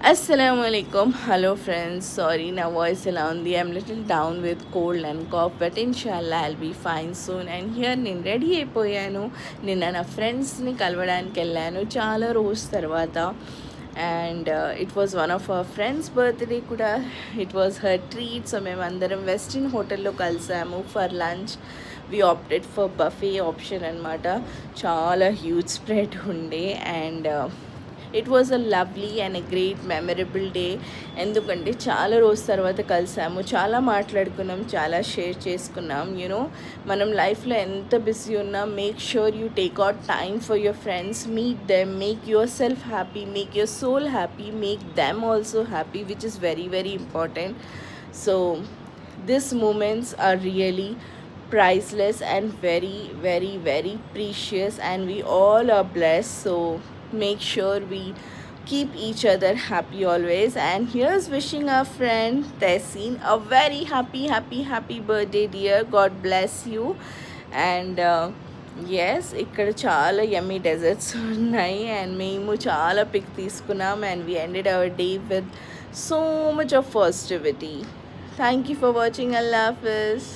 Assalamu alaikum. Hello friends. Sorry, now voice around I'm little down with cold and cough, but inshallah I'll be fine soon. And here నేను ready అయిపోయాను. నిన్న నా ఫ్రెండ్స్ని కలవడానికి వెళ్ళాను చాలా రోజు తర్వాత. And it was one of our friends birthday కూడా. It was her treat. So మేమందరం వెస్టిన్ హోటల్లో కలిసాము for lunch. We opted for buffet option అనమాట. చాలా హ్యూజ్ స్ప్రెడ్ ఉండే. And it was a lovely and a great memorable day. ఎందుకంటే చాలా రోజు తర్వాత కలిసాము, చాలా మాట్లాడుకున్నాం, చాలా షేర్ చేసుకున్నాం. యూనో మనం లైఫ్లో ఎంత బిజీ ఉన్నా make sure you take out time for your friends, meet them, make your self happy, make your soul happy, make them also happy, which is very very important. So these moments are really priceless and very very very precious, and we all are blessed. So make sure we keep each other happy always. And here's wishing our friend Tessin a very happy birthday, dear. God bless you. And yes, ఇక్కడ చాలా యమ్మీ desserts ఉన్నాయి and మేము చాలా pick తీసుకున్నాం. And we ended hour day with so much of positivity. Thank you for watching. Allah Hafiz.